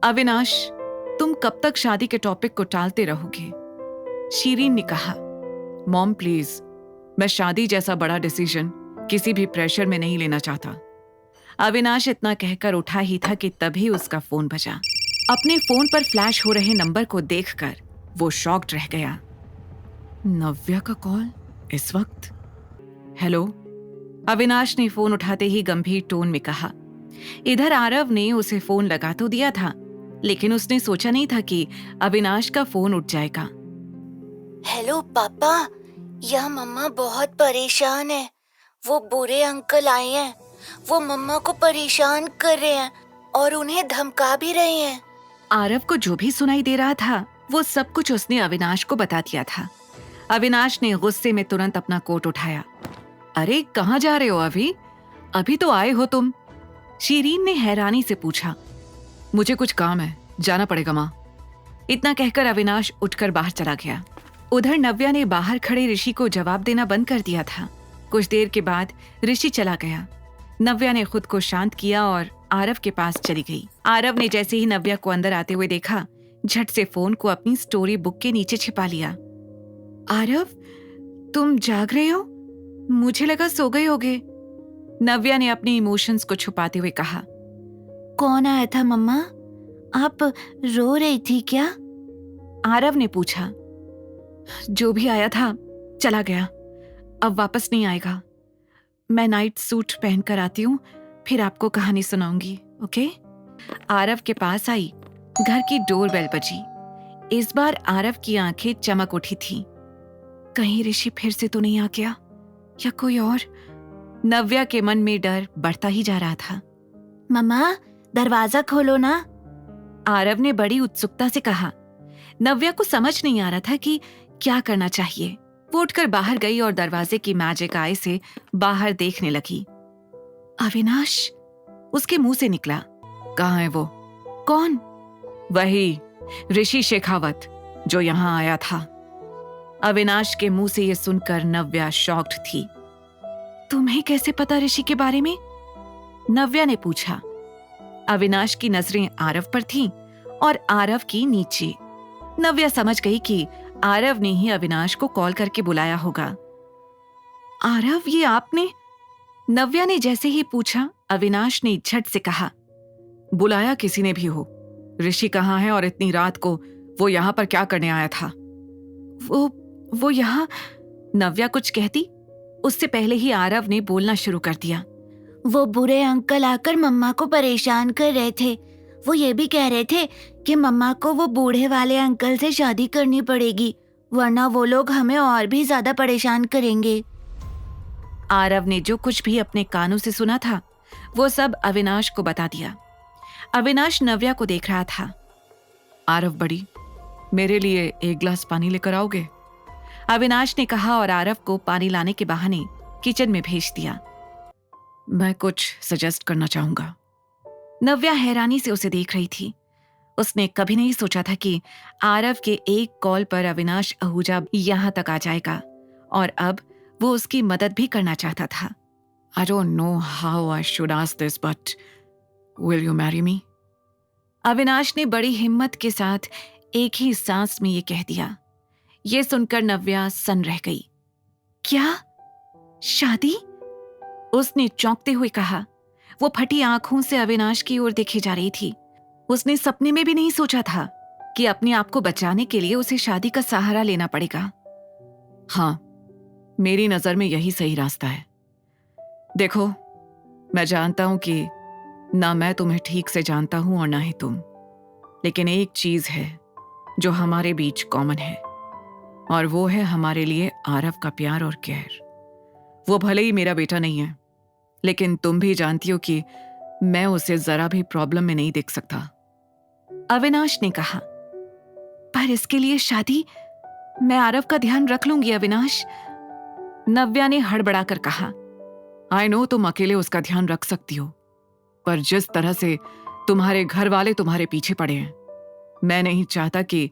अविनाश, तुम कब तक शादी के टॉपिक को टालते रहोगे? शीरीन ने कहा। मॉम प्लीज, मैं शादी जैसा बड़ा डिसीजन किसी भी प्रेशर में नहीं लेना चाहता। अविनाश इतना कहकर उठा ही था कि तभी उसका फोन बजा। अपने फोन पर फ्लैश हो रहे नंबर को देखकर वो शॉक्ड रह गया। नव्या का कॉल इस वक्त? हेलो, अविनाश ने फोन उठाते ही गंभीर टोन में कहा। इधर आरव ने उसे फोन लगा तो दिया था, लेकिन उसने सोचा नहीं था कि अविनाश का फोन उठ जाएगा। हेलो पापा, यह मम्मा बहुत परेशान है। वो बुरे अंकल आए हैं, वो मम्मा को परेशान कर रहे हैं और उन्हें धमका भी रहे हैं। आरव को जो भी सुनाई दे रहा था वो सब कुछ उसने अविनाश को बता दिया था। अविनाश ने गुस्से में तुरंत अपना कोट उठाया। अरे कहाँ जा रहे हो अभी तो आए हो तुम? शीरीन ने हैरानी से पूछा। मुझे कुछ काम है, जाना पड़ेगा माँ। इतना कहकर अविनाश उठकर बाहर चला गया। उधर नव्या ने बाहर खड़े ऋषि को जवाब देना बंद कर दिया था। कुछ देर के बाद ऋषि चला गया। नव्या ने खुद को शांत किया और आरव के पास चली गई। आरव ने जैसे ही नव्या को अंदर आते हुए देखा, झट से फोन को अपनी स्टोरी बुक के नीचे छिपा लिया। आरव, तुम जाग रहे हो? मुझे लगा सो गए होगे। नव्या ने अपने इमोशंस को छुपाते हुए कहा। कौन आया था मम्मा? आप रो रही थी क्या? आरव ने पूछा। जो भी आया था चला गया, अब वापस नहीं आएगा। मैं नाइट सूट पहनकर आती हूँ, फिर आपको कहानी सुनाऊंगी, ओके? आरव के पास आई। घर की डोरबेल बजी। इस बार आरव की आंखें चमक उठी थी। कहीं ऋषि फिर से तो नहीं आ गया, या कोई और? नव्या के मन में डर बढ़ता ही जा रहा था। मम्मा, दरवाजा खोलो ना। आरव ने बड़ी उत्सुकता से कहा। नव्या को समझ नहीं आ रहा था कि क्या करना चाहिए। वो उठकर बाहर गई और दरवाजे की मैजिक आई से बाहर देखने लगी। अविनाश, उसके मुंह से निकला। कहाँ है वो? कौन? वही ऋषि शेखावत जो यहाँ आया था। अविनाश के मुंह से यह सुनकर नव्या शॉक्ड थी। तुम्हें कैसे पता ऋषि के बारे में? नव्या ने पूछा। अविनाश की नजरें आरव पर थीं और आरव की नीचे। नव्या समझ गई कि आरव ने ही अविनाश को कॉल करके बुलाया होगा। आरव, ये आपने? नव्या ने जैसे ही पूछा, अविनाश ने झट से कहा। बुलाया किसी ने भी हो, ऋषि कहाँ है और इतनी रात को वो यहाँ पर क्या करने आया था? वो यहाँ। नव्या कुछ कहती, उससे पहले ही आरव ने बोलना शुरू कर दिया। वो बुरे अंकल आकर मम्मा को परेशान कर रहे थे। वो ये भी कह रहे थे कि मम्मा को वो बूढ़े वाले अंकल से शादी करनी पड़ेगी, वरना वो लोग हमें और भी ज्यादा परेशान करेंगे। आरव ने जो कुछ भी अपने कानों से सुना था वो सब अविनाश को बता दिया। अविनाश नव्या को देख रहा था। आरव बड़ी, मेरे लिए एक गिलास पानी लेकर आओगे? अविनाश ने कहा और आरव को पानी लाने के बहाने किचन में भेज दिया। मैं कुछ सजेस्ट करना चाहूंगा। नव्या हैरानी से उसे देख रही थी। उसने कभी नहीं सोचा था कि आरव के एक कॉल पर अविनाश आहूजा यहां तक आ जाएगा और अब वो उसकी मदद भी करना चाहता था। I don't know how I should ask this, but will you marry me? Avinash ने बड़ी हिम्मत के साथ एक ही सांस में ये कह दिया। ये सुनकर नव्या सन रह गई। क्या? शादी? उसने चौंकते हुए कहा। वो फटी आंखों से अविनाश की ओर देखे जा रही थी। उसने सपने में भी नहीं सोचा था कि अपने आप को बचाने के लिए उसे शादी का सहारा लेना पड़ेगा। हाँ, मेरी नजर में यही सही रास्ता है। देखो, मैं जानता हूं कि ना मैं तुम्हें ठीक से जानता हूं और ना ही तुम, लेकिन एक चीज है जो हमारे बीच कॉमन है, और वो है हमारे लिए आरव का प्यार और केयर। वो भले ही मेरा बेटा नहीं है, लेकिन तुम भी जानती हो कि मैं उसे जरा भी प्रॉब्लम में नहीं देख सकता। अविनाश ने कहा। पर इसके लिए शादी? मैं आरव का ध्यान रख लूंगी अविनाश। नव्या ने हड़बड़ाकर कहा। आई नो तुम अकेले उसका ध्यान रख सकती हो, पर जिस तरह से तुम्हारे घर वाले तुम्हारे पीछे पड़े हैं, मैं नहीं चाहता कि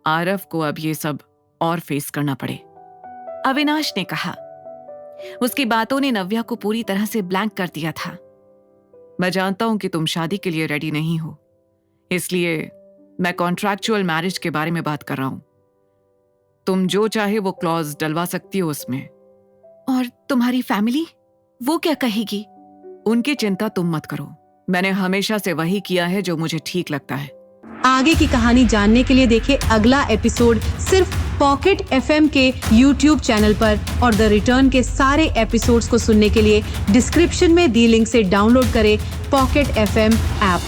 आरव को अब ये सब और फेस करना पड़े। अविनाश ने कहा। उसकी बातों ने नव्या को पूरी तरह से ब्लैंक कर दिया था। मैं जानता हूं कि तुम शादी के लिए रेडी नहीं हो, इसलिए मैं कॉन्ट्रैक्चुअल मैरिज के बारे में बात कर रहा हूं। तुम जो चाहे वो क्लॉज डलवा सकती हो उसमें। और तुम्हारी फैमिली, वो क्या कहेगी? उनकी चिंता तुम मत करो। मैंने हमेशा से वही किया है जो मुझे ठीक लगता है। आगे की कहानी जानने के लिए देखिए अगला एपिसोड सिर्फ पॉकेट FM के YouTube चैनल पर, और द रिटर्न के सारे एपिसोड्स को सुनने के लिए डिस्क्रिप्शन में दी लिंक से डाउनलोड करें पॉकेट FM ऐप।